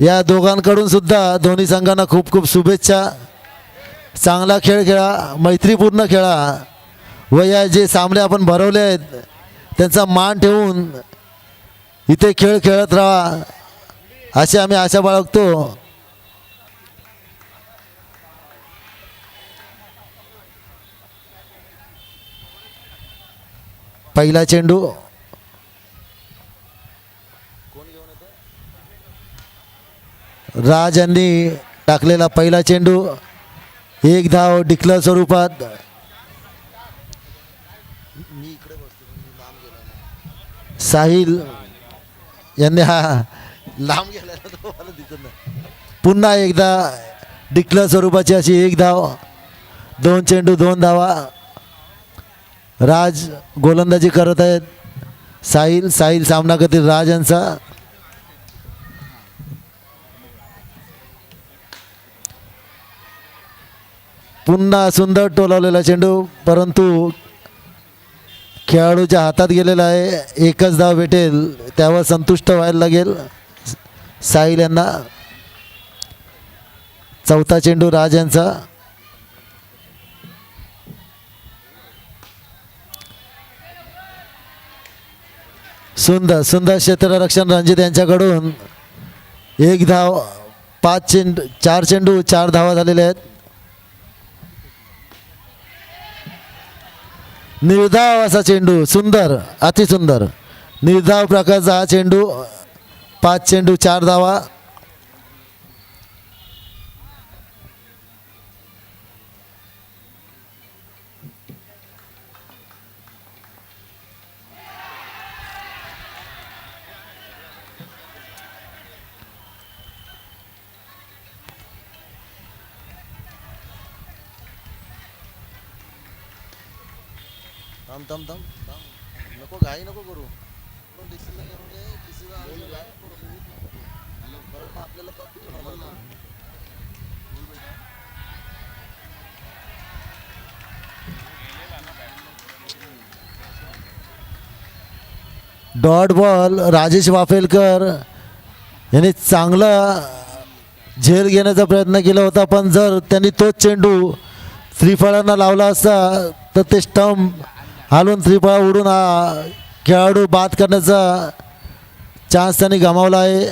या दोघांकडून सुद्धा दोन्ही संघांना खूप खूप शुभेच्छा. चांगला खेळ खेळा, मैत्रीपूर्ण खेळा व या जे सामने आपण भरवले आहेत त्यांचा मान ठेवून इथे खेळ खेळत राहा अशी आम्ही आशा बाळगतो. पहिला चेंडू राज यांनी टाकलेला पहिला चेंडू, एक धाव डिक्लेअर स्वरूपात. साहिल यांनी हा लांब गेला पुन्हा एकदा डिक्लेअर स्वरूपाची अशी एक धाव, 2 चेंडू 2 धावा. राज गोलंदाजी करत आहेत. साहिल सामना करतील राज यांचा. पुन्हा सुंदर टोलावलेला चेंडू, परंतु खेळाडूच्या हातात गेलेला आहे. एकच धाव भेटेल त्यावर संतुष्ट व्हायला लागेल साहिल यांना. चौथा चेंडू राज यांचा. सुंदर क्षेत्ररक्षण रणजित यांच्याकडून एक धाव. 4 चेंडू 4 धावा झालेल्या आहेत. निर्धाव असा चेंडू, सुंदर अतिसुंदर निर्धाव प्रकारचा हा चेंडू. 5 चेंडू 4 धावा. थांब नको घाई नको करू. डॉट बॉल राजेश वाफेलकर यांनी चांगला झेल घेण्याचा प्रयत्न केला होता, पण जर त्यांनी तोच चेंडू श्रीफळांना लावला असता तर ते स्टंप हालून त्रिफळा उडून हा खेळाडू बाद करण्याचा चान्स त्यांनी गमावला आहे.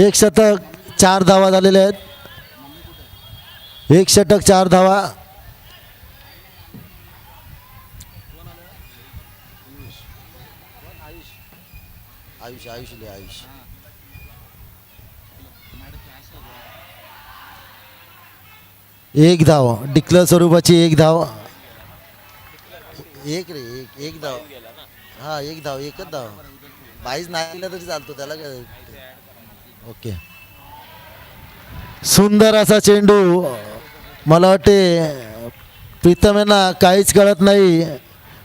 1 षटक 4 धावा झालेल्या आहेत. 1 षटक 4 धावा. आयुष एक धाव डिक्लेअर स्वरूपाची एक धाव. एक धाव. हा एक धाव, एकच धाव. 22 नाही दिला तरी चालतो त्याला काय. ओके. सुंदर असा चेंडू. मला वाटते प्रीतम यांना काहीच कळत नाही.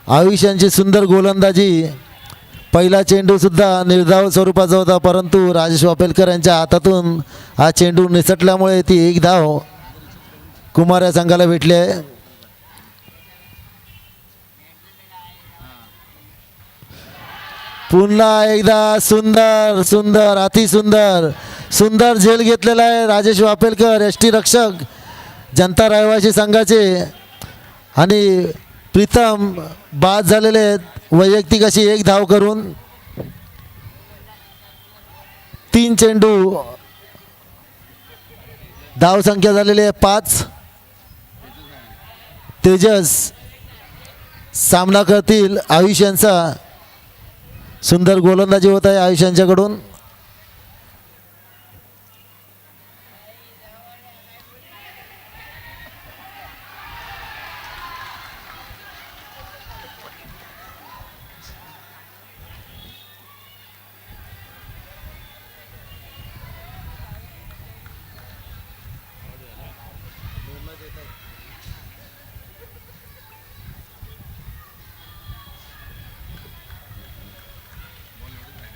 आयुष्यांची सुंदर गोलंदाजी. पहिला चेंडू सुद्धा निर्धाव स्वरूपाचा होता, परंतु राजेश वापेलकर यांच्या हातातून हा चेंडू निसटल्यामुळे ती एक धाव कुमार या संघाला भेटली आहे. पुन्हा एकदा सुंदर अतिसुंदर झेल घेतलेला आहे राजेश वापेलकर, एसटी रक्षक जनता रहिवासी संघाचे. आणि प्रीतम बाद झालेले आहेत वैयक्तिक अशी एक धाव करून. 3 चेंडू धाव संख्या झालेली आहे 5. तेजस सामना करतील आयुष यांचा. सुंदर गोलंदाजी होत आहे आयुष यांच्याकडून.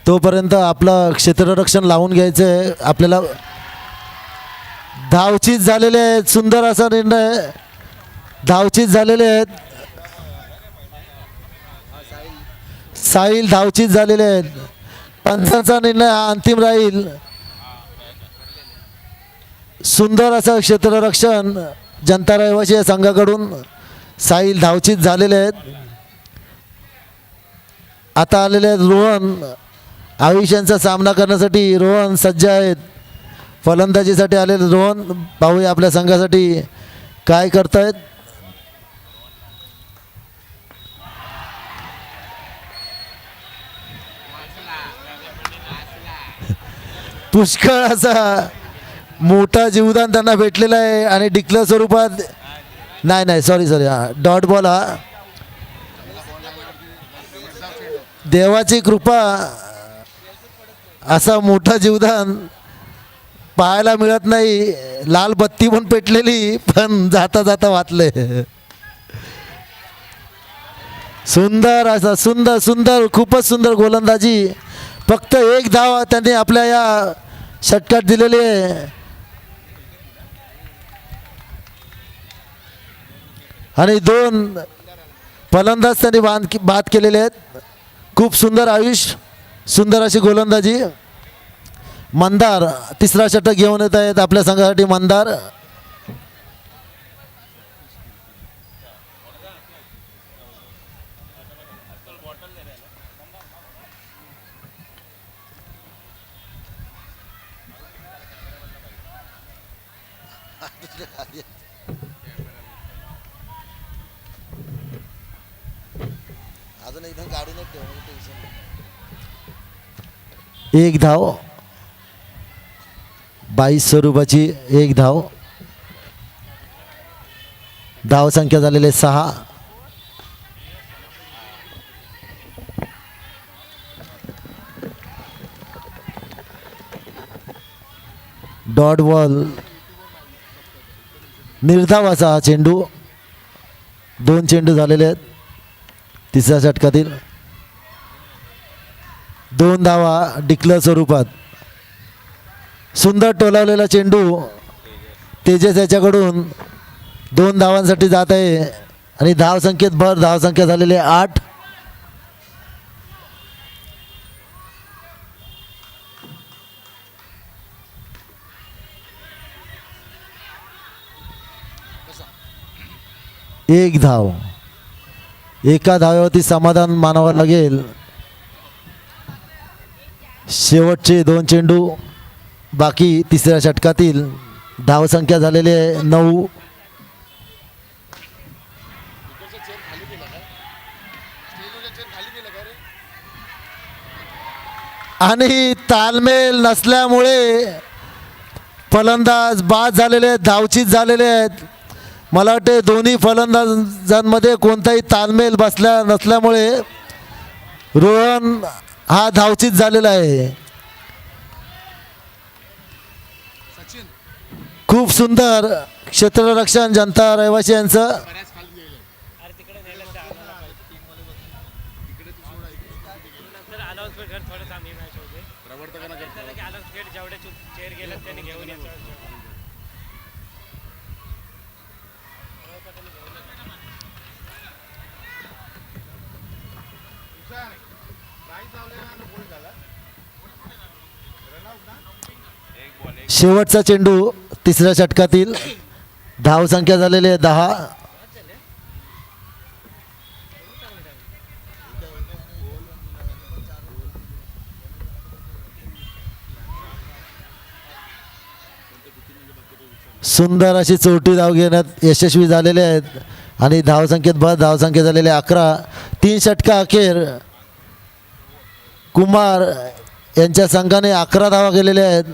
तोपर्यंत आपलं क्षेत्ररक्षण लावून घ्यायचं आहे आपल्याला. धावचीत झालेले आहेत. सुंदर असा निर्णय. धावचीत झालेले आहेत. साहिल धावचीत झालेले आहेत. पंचांचा निर्णय हा अंतिम राहील. सुंदर असं क्षेत्ररक्षण जनता रहिवासी या संघाकडून साहिल धावचीत झालेले आहेत. आता आलेले आहेत रोहन. आयुष्यांचा सामना करण्यासाठी रोहन सज्ज आहेत. फलंदाजीसाठी आलेले रोहन पाहूया आपल्या संघासाठी काय करतायत. पुष्कळ असा मोठा जीवदान त्यांना भेटलेला आहे आणि डिक्लेअर स्वरूपात नाही सॉरी डॉट बॉल हा देवाची कृपा. असा मोठा जीवदान पाहायला मिळत नाही. लाल बत्ती पण पेटलेली पण जाता जाता वाचले. सुंदर असा सुंदर खूपच सुंदर गोलंदाजी. फक्त एक धाव त्यांनी आपल्या या षटकात दिलेली आहे आणि 2 फलंदाज त्यांनी बाद केलेले आहेत. खूप सुंदर आयुष, सुंदर अशी गोलंदाजी. मंदार तिसरा षटक घेऊन येत आहेत आपल्या संघासाठी. मंदार एक धाव 22 स्वरूपाची एक धाव. धाव संख्या झालेले 6. डॉट बॉल निर्धाव असा हा चेंडू. 2 चेंडू झालेले आहेत तिसऱ्या षटकातील. 2 धावा डिक्लेअर स्वरूपात. सुंदर टोलावलेला चेंडू तेजस याच्याकडून 2 धावांसाठी जात आहे आणि धावसंख्येत भर. धावसंख्या झालेली 8. एक धाव. एका धाव्यावरती समाधान मानावं लागेल. शेवटचे 2 चेंडू बाकी तिसऱ्या षटकातील. धावसंख्या झालेली आहे 9. आणि तालमेल नसल्यामुळे फलंदाज बाद झालेले आहेत, धावचीत झालेले आहेत. मला वाटते दोन्ही फलंदाजांमध्ये कोणताही तालमेल नसल्यामुळे रोहन हा धावचीत झालेला आहे. खूप सुंदर क्षेत्ररक्षण जनता रहिवासी यांचं. शेवटचा चेंडू तिसऱ्या षटकातील. धावसंख्या झालेली आहे 10. सुंदर अशी चौथी धाव घेण्यात यशस्वी झालेले आहेत आणि धावसंख्येत भर. धावसंख्या झालेली 11. 3 षटका अखेर कुमार यांच्या संघाने 11 धावा केलेल्या आहेत.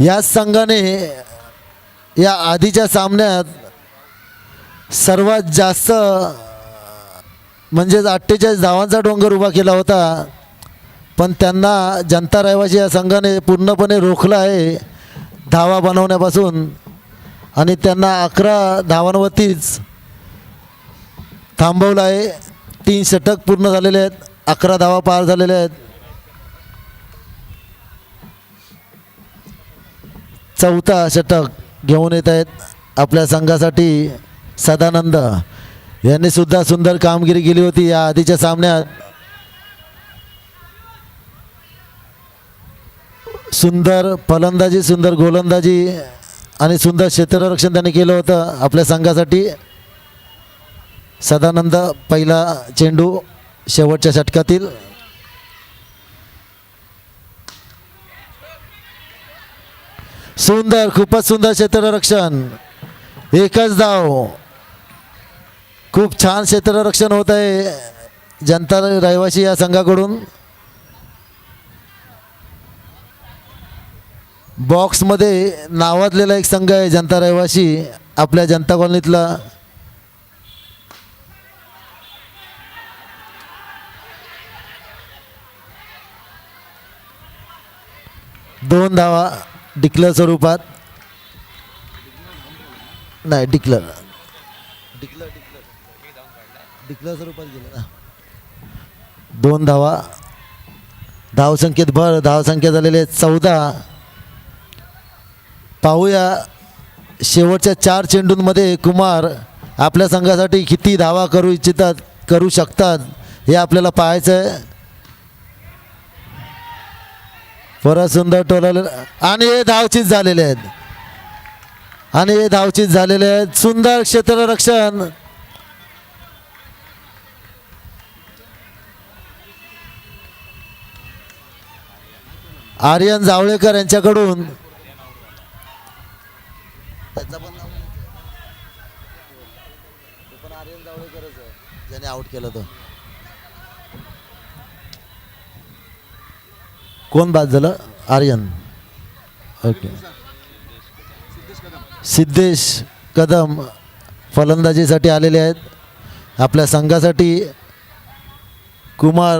याच संघाने या आधीच्या सामन्यात सर्वात जास्त म्हणजेच 48 धावांचा डोंगर उभा केला होता, पण त्यांना जनता रहिवासी या संघाने पूर्णपणे रोखलं आहे धावा बनवण्यापासून आणि त्यांना 11 धावांवरतीच थांबवलं आहे. 3 षटक पूर्ण झालेले आहेत. 11 धावा पार झालेल्या आहेत. चौथा षटक घेऊन येत आहेत आपल्या संघासाठी सदानंद. यांनी सुद्धा सुंदर कामगिरी केली होती या आधीच्या सामन्यात. सुंदर फलंदाजी, सुंदर गोलंदाजी आणि सुंदर क्षेत्ररक्षण त्यांनी केलं होतं आपल्या संघासाठी. सदानंद पहिला चेंडू शेवटच्या षटकातील. सुंदर, खूपच सुंदर क्षेत्ररक्षण. एकच धाव. खूप छान क्षेत्ररक्षण होत आहे जनता रहिवासी या संघाकडून. बॉक्समध्ये नावाजलेला एक संघ आहे जनता रहिवासी आपल्या जनता कॉलनीतला. दोन धावा डिक्लेअर स्वरूपात. नाही, डिक्लेअर स्वरूपात गेले ना. दोन धावा. धावसंख्येत भर. धावसंख्या झालेले 14. पाहूया शेवटच्या 4 चेंडूंमध्ये कुमार आपल्या संघासाठी किती धावा करू इच्छितात, करू शकतात हे आपल्याला पाहायचं आहे. परत सुंदर टोलाले आणि हे धावचीत झालेले आहेत. आणि हे धावचीत झालेले आहेत. सुंदर क्षेत्ररक्षण. आर्यन जावळेकर यांच्याकडून. आर्यन जावळेकरच आहे ज्याने आउट केलं. तो कोण बाद झालं? आर्यन. ओके. सिद्धेश कदम फलंदाजीसाठी आलेले आहेत आपल्या संघासाठी. कुमार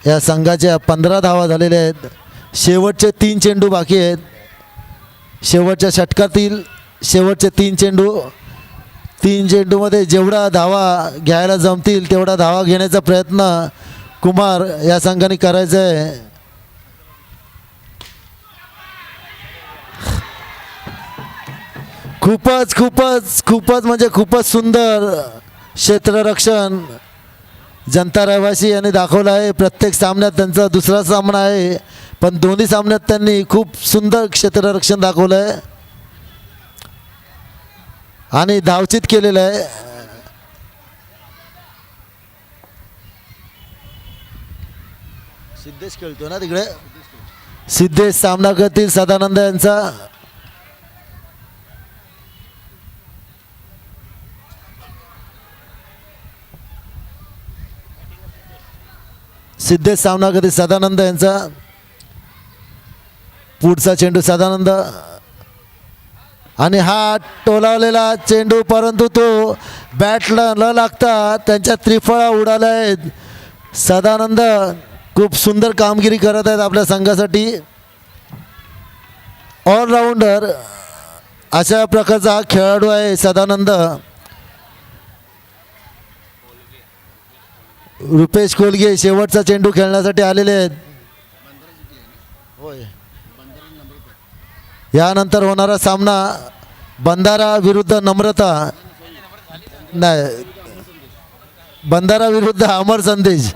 या संघाच्या 15 धावा झालेल्या आहेत. शेवटचे 3 चेंडू बाकी आहेत. शेवटच्या षटकातील शेवटचे 3 चेंडू. 3 चेंडूमध्ये जेवढा धावा घ्यायला जमतील तेवढा धावा घेण्याचा प्रयत्न कुमार या संघाने करायचा आहे. खूपच खूपच खूपच म्हणजे खूपच सुंदर क्षेत्ररक्षण जनता रहिवासी यांनी दाखवलं आहे. प्रत्येक सामन्यात त्यांचा दुसरा सामना आहे पण दोन्ही सामन्यात त्यांनी खूप सुंदर क्षेत्ररक्षण दाखवलं आहे आणि धावचीत केलेलं आहे. सिद्धेश खेळतो ना तिकडे. सिद्धेश सामना करतील सदानंद यांचा. सिद्धेश सामना करतील सदानंद यांचा. पुढचा चेंडू सदानंद आणि हा टोलावलेला चेंडू परंतु तो बॅटला न लागता त्यांच्या त्रिफळा उडाल्या आहेत. सदानंद खूप सुंदर कामगिरी करत आहेत आपल्या संघासाठी. ऑलराऊंडर अशा प्रकारचा हा खेळाडू आहे सदानंद. रुपेश कोलगे शेवटचा चेंडू खेळण्यासाठी आलेले आहेत. होय. यानंतर होणारा सामना बंधारा विरुद्ध नम्रता. नाही, बंधारा विरुद्ध अमर संदेश.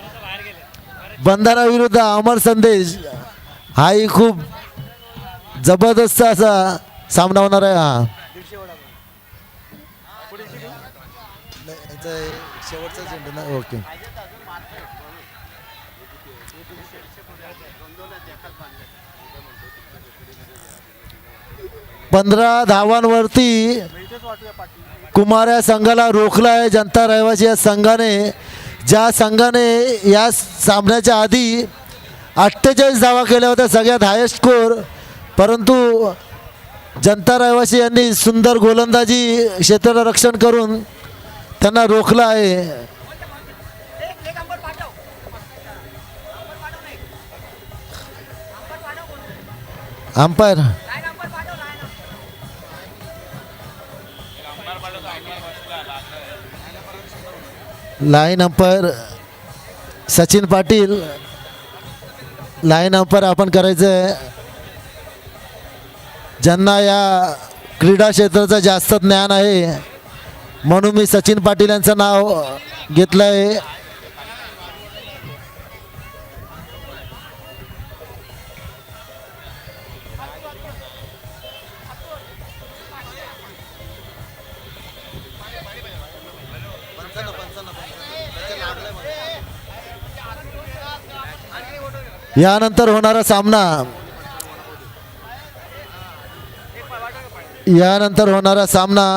बंधारा विरुद्ध अमर संदेश हाही खूप जबरदस्त असा सामना होणार आहे. हा शेवटचा चेंडू ना. ओके. 15 धावांवरती कुमार या संघाला रोखला आहे जनता रहिवासी या संघाने. ज्या संघाने या सामन्याच्या आधी 48 धावा केल्या होत्या सगळ्यात हायेस्ट स्कोर, परंतु जनता रहिवासी यांनी सुंदर गोलंदाजी क्षेत्ररक्षण करून त्यांना रोखलं आहे. Umpire line umpire Sachin Patil. Line umpire आपण करायचं आहे. ज्यांना या क्रीडा क्षेत्राचं जास्त ज्ञान आहे म्हणून मी सचिन पाटील यांचं नाव घेतलं आहे. यानंतर होणारा सामना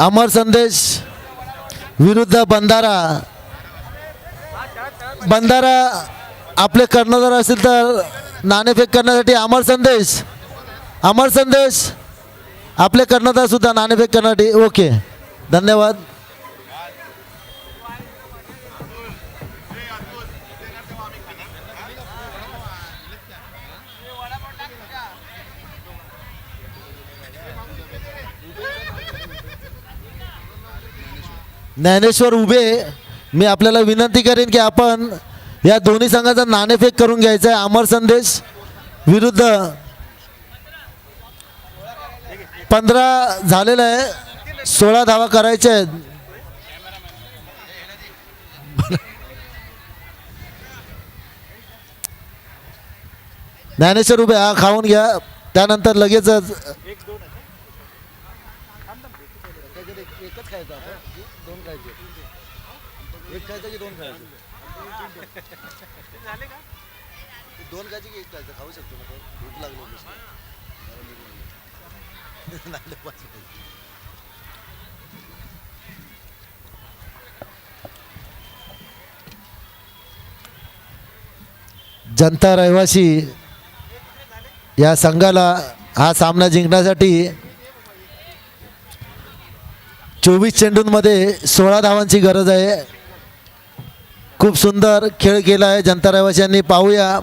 अमर संदेश विरुद्ध बंधारा. बंधारा आपले कर्णधार असतील तर नाणेफेक करण्यासाठी अमर संदेश आपले कर्णधार सुद्धा नाणेफेक करण्यासाठी. ओके, धन्यवाद. ज्ञानेश्वर उभे, मी आपल्याला विनंती करेन की आपण या दोन्ही संघाचा नाणेफेक करून घ्यायचा आहे. अमर संदेश विरुद्ध 15 झालेलं आहे, 16 धावा करायच्या आहेत. ज्ञानेश्वर उभे, हा खाऊन घ्या, त्यानंतर लगेचच खाऊ शकतो ना, भूक लागली. जनता रहिवासी या संघाला हा सामना जिंकण्यासाठी 24 चेंडूंमध्ये 16 धावांची गरज आहे. खूप सुंदर खेळ केला आहे जनता रहिवाशांनी. पाहूया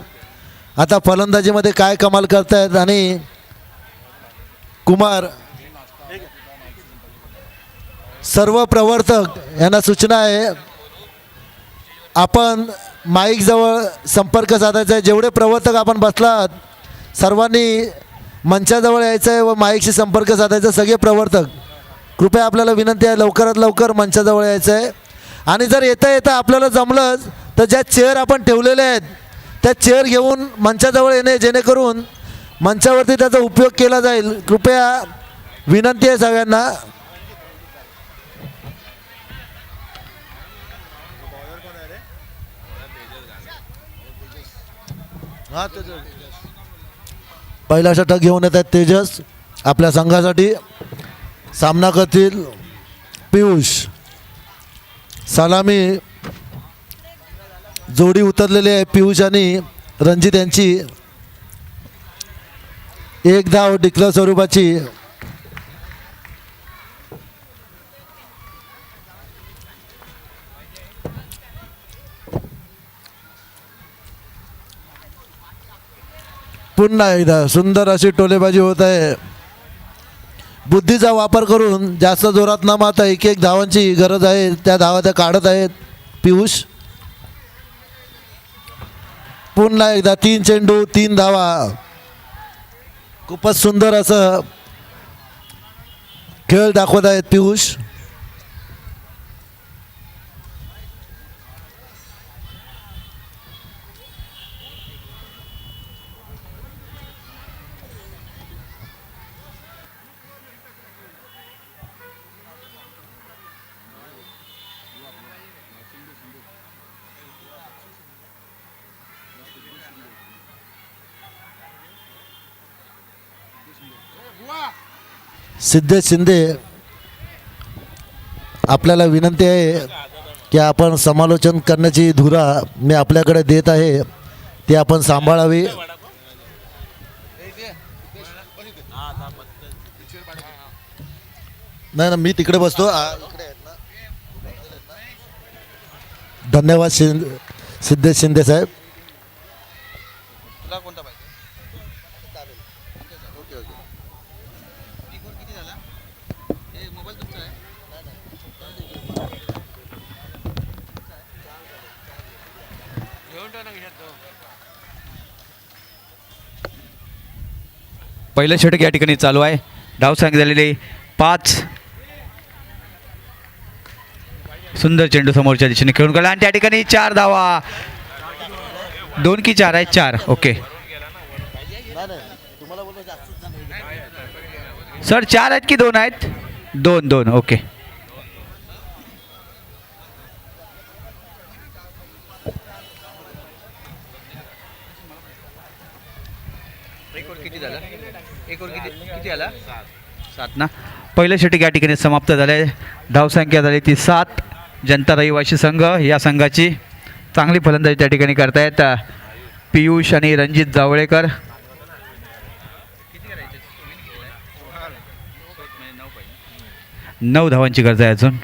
आता फलंदाजीमध्ये काय कमाल करतायत. आणि कुमार, सर्व प्रवर्तक यांना सूचना आहे, आपण माईक जवळ संपर्क साधायचा आहे. जेवढे प्रवर्तक आपण बसलात सर्वांनी मंचाजवळ यायचं आहे व माईकशी संपर्क साधायचा. सगळे प्रवर्तक कृपया आपल्याला विनंती आहे, लवकरात लवकर मंचाजवळ यायचं आहे. आणि जर येता येता आपल्याला जमलंच तर ज्या चेअर आपण ठेवलेल्या आहेत त्या चेअर घेऊन मंचाजवळ येणे, जेणेकरून मंचावरती त्याचा उपयोग केला जाईल. कृपया विनंती आहे सगळ्यांना. पहिला षटक घेऊन येत आहेत तेजस. आपल्या संघासाठी सामना करतील पियुष. सलामी जोडी उतरलेली आहे पियुष आणि रणजित यांची. एक धाव डिक्लेअर स्वरूपाची. पुन्हा एकदा सुंदर अशी टोलेबाजी होत आहे. बुद्धीचा वापर करून जास्त जोरात न मारता एक धावांची गरज आहे. त्या धावा त्या काढत आहेत पियुष. पुन्हा एकदा 3 चेंडू 3 धावा. खूपच सुंदर असं खेळ दाखवत आहेत पियुष. सिद्धेश शिंदे, आपल्याला विनंती आहे की आपण समालोचन करण्याची धुरा मी आपल्याकडे देत आहे, ती आपण सांभाळावी. नाही ना, मी तिकडे बसतो. धन्यवाद सिद्धेश शिंदे साहेब. पहिलं षटक या ठिकाणी चालू आहे. धाव संख्या झालेली 5. सुंदर चेंडू समोरच्या दिशेने खेळून गेला आणि त्या ठिकाणी 4 धावा. 2 की 4 आहेत? 4. ओके सर, 4 आहेत की 2 आहेत? 2. ओके. किती झालं किती आला 7 ना. पहिलं षटक या ठिकाणी समाप्त झाले. धावसंख्या झाली ती 7. जनता रहिवासी संघ या संघाची चांगली फलंदाजी त्या ठिकाणी करतायत पियुष आणि रणजित जावळेकर. 9 धावांची गरज आहे अजून.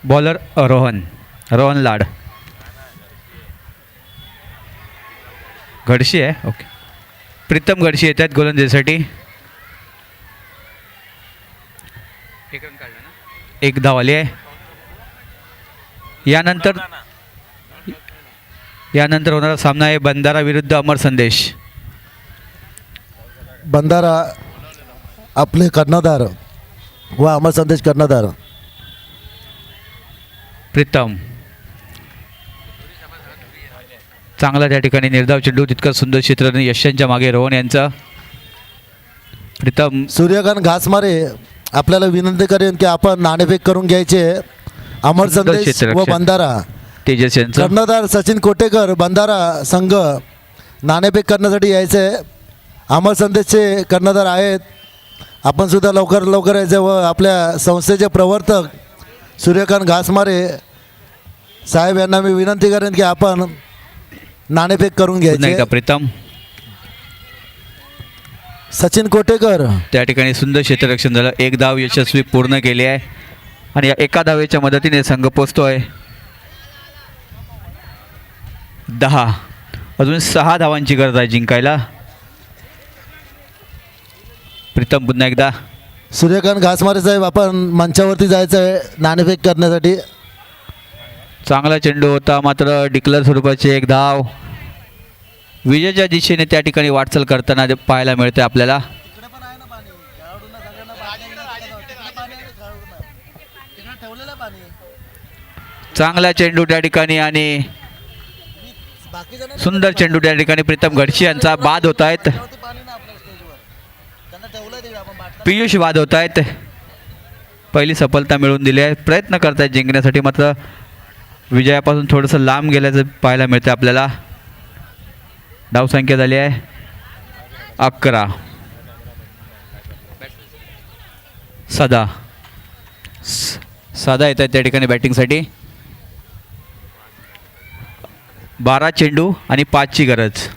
बॉलर रोहन लाड. घडशी आहे. ओके. प्रीतम घडशी येत आहेत गोलंदाजीसाठी. एक धाव आली आहे. यानंतर होणारा सामना आहे बंधारा विरुद्ध अमर संदेश. बंधारा आपले कर्णधार व अमर संदेश कर्णधार. प्रीतम चांगला त्या ठिकाणी निर्धाव चेंडू. तितकं सुंदर क्षेत्र यशांच्या मागे रोहन यांचं. प्रीतम सूर्यकांत घासमारे आपल्याला विनंती करेन की आपण नाणेफेक करून घ्यायचे. अमर संदेश व क्षेत्ररक्षण. बंधारा. तेजस यांचं. कर्णधार सचिन कोटेकर बंधारा संघ नाणेफेक करण्यासाठी यायचे. अमर संदेशचे कर्णधार आहेत. आपण सुद्धा लवकर यायचे व आपल्या संस्थेचे प्रवर्तक सूर्यकांत घासमारे साहेब यांना मी विनंती करेन की आपण नाणेफेक करून पुन्हा एकदा घ्यायचे. प्रीतम सचिन कोटेकर त्या ठिकाणी सुंदर क्षेत्ररक्षण झालं. एक धाव यशस्वी पूर्ण केली आहे आणि या एका धावेच्या मदतीने संघ पोचतोय 10. अजून 6 धावांची गरज आहे जिंकायला. प्रीतम पुन्हा एकदा. सूर्यकांत घासमारे साहेब आपण मंचावरती जायचं आहे नाणेफेक करण्यासाठी. चांगला चेंडू होता मात्र डिक्लेअर स्वरूपाची एक धाव. विजयाच्या दिशेने त्या ठिकाणी वाटचाल करताना पाहायला मिळते आपल्याला. चांगला चेंडू त्या ठिकाणी आणि सुंदर चेंडू त्या ठिकाणी प्रीतम घडशी यांचा बाद होत आहेत. पियुष बाद होत आहेत. पहिली सफलता मिळवून दिली आहे. प्रयत्न करतायत जिंकण्यासाठी मात्र विजयापासून थोडंसं लांब गेल्याचं पाहायला मिळते आपल्याला. धावसंख्या झाली आहे 11. साधा येत आहेत त्या ठिकाणी बॅटिंगसाठी. 12 चेंडू आणि 5ची गरज.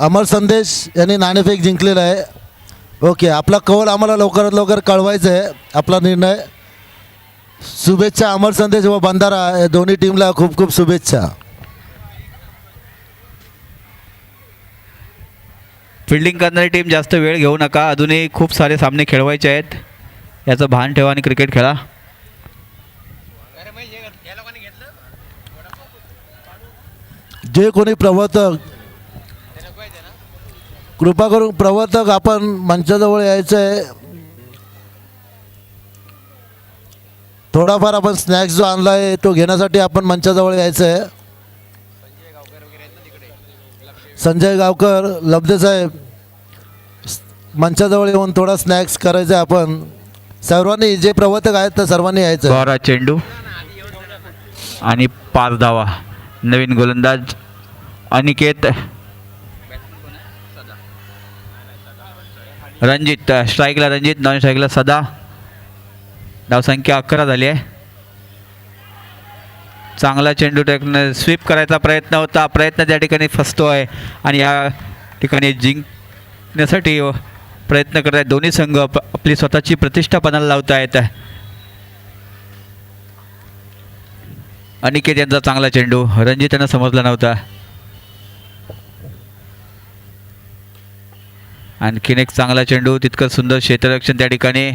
अमर संदेश यांनी नाणेफेक जिंकलेला आहे. ओके, आपला कौल आम्हाला लवकरात लवकर कळवायचं आहे आपला निर्णय. शुभेच्छा अमर संदेश व बंधारा या दोन्ही टीमला खूप खूप शुभेच्छा. फिल्डिंग करणारी टीम जास्त वेळ घेऊ नका. अजूनही खूप सारे सामने खेळवायचे आहेत. याचं भान ठेवा आणि क्रिकेट खेळा. जे कोणी प्रवर्तक कृपा करून प्रवर्तक आपण मंचाजवळ यायचं आहे. थोडाफार आपण स्नॅक्स जो आणला आहे तो घेण्यासाठी आपण मंचाजवळ यायचं आहे. संजय गावकर लब्धे साहेब मंचाजवळ येऊन थोडा स्नॅक्स करायचं आहे. आपण सर्वांनी जे प्रवर्तक आहेत तर सर्वांनी यायचं. 12 चेंडू आणि 5 धावा. नवीन गोलंदाज अनिकेत. रणजित स्ट्राईकला रणजित, नॉन स्ट्राईकला सदा. धावसंख्या 11 झाली आहे. चांगला चेंडू स्वीप करायचा प्रयत्न होता. प्रयत्न त्या ठिकाणी फसतो आहे आणि या ठिकाणी जिंकण्यासाठी प्रयत्न करत आहेत दोन्ही संघ. आपली स्वतःची प्रतिष्ठा पणाला लावत आहेत. अनिकेत यांचा चांगला चेंडू रणजित यांना समजला नव्हता. आणखीन एक चांगला चेंडू. तितकं सुंदर क्षेत्ररक्षण त्या ठिकाणी.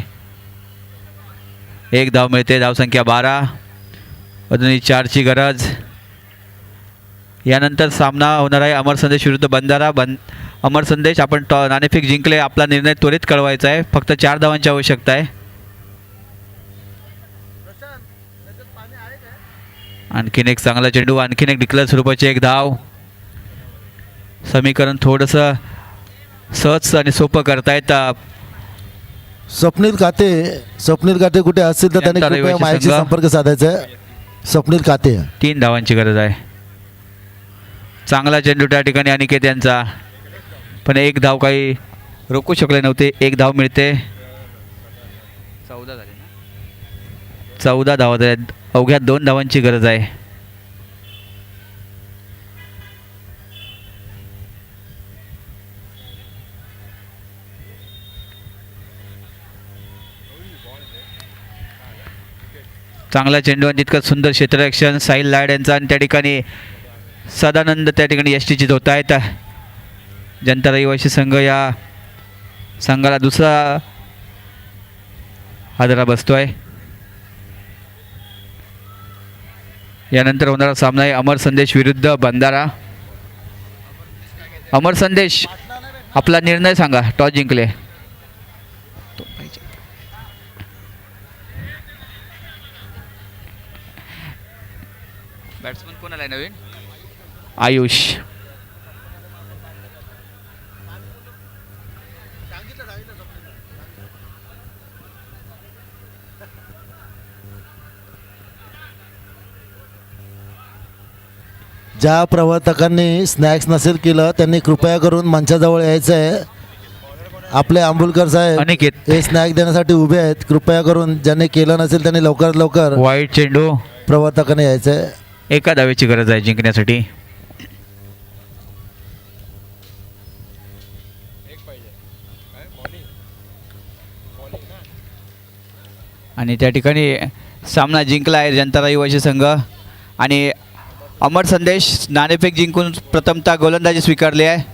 एक धाव मिळते. धावसंख्या 12. अजूनही 4ची गरज. यानंतर सामना होणार आहे अमर संदेश विरुद्ध बंधारा. अमर संदेश आपण नाणेफेक जिंकले. आपला निर्णय त्वरित कळवायचा आहे. फक्त 4 धावांची आवश्यकता आहे. आणखीन एक चांगला चेंडू. आणखीन एक डिक्लेअर स्वरूपाची एक धाव. समीकरण थोडंसं सहज आणि सोपं करतायत. स्वप्नील काते कुठे असतील तर त्यांनी कृपया माझ्याशी संपर्क साधायचा आहे. स्वप्नील काते. 3 धावांची गरज आहे. चांगला चेंडू त्या ठिकाणी अनिकेत यांचा, पण 1 धाव काही रोखू शकले नव्हते. 1 धाव मिळते. 14 झाले ना, 14 धावा झाल्या. अवघ्या 2 धावांची गरज आहे. चांगला चेंडू आणि तितकं सुंदर क्षेत्ररक्षण साहिल लाड यांचा, आणि त्या ठिकाणी सदानंद त्या ठिकाणी यष्टी होत आहेत. जनता रहिवासी संघ या संघाला दुसरा हादरा बसतोय. यानंतर होणारा सामना आहे अमर संदेश विरुद्ध बंधारा. अमर संदेश, आपला निर्णय सांगा. टॉस जिंकले. बॅट्समन कोण आलाय नवीन? आयुष. ज्या प्रवर्तकांनी स्नॅक्स नसेल केलं त्यांनी कृपया करून मंचाजवळ यायचं आहे. आपले आंबुलकर साहेब अनिकेत. हे स्नॅक देण्यासाठी उभे आहेत. कृपया करून ज्यांनी केलं नसेल त्यांनी लवकरात लवकर वाईट चेंडू. प्रवर्तकाने यायचं आहे. 1 धावेची गरज आहे जिंकण्यासाठी. आणि त्या ठिकाणी सामना जिंकला आहे जनता रहिवासी संघ. आणि अमर संदेश नाणेफेक जिंकून प्रथमतः गोलंदाजी स्वीकारली आहे.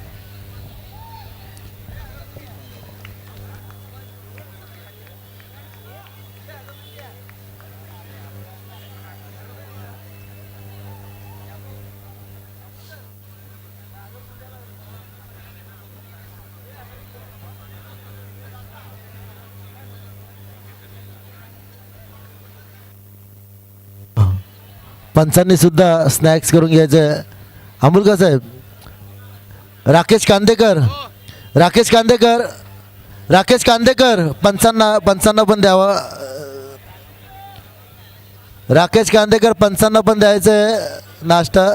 पंचांनी सुद्धा स्नॅक्स करून घ्यायचं आहे. आंबुलकर साहेब, राकेश कांदेकर, राकेश कांदेकर, राकेश कांदेकर, पंचांना पण द्यावा. राकेश कांदेकर, पंचांना पण द्यायचं आहे नाश्ता.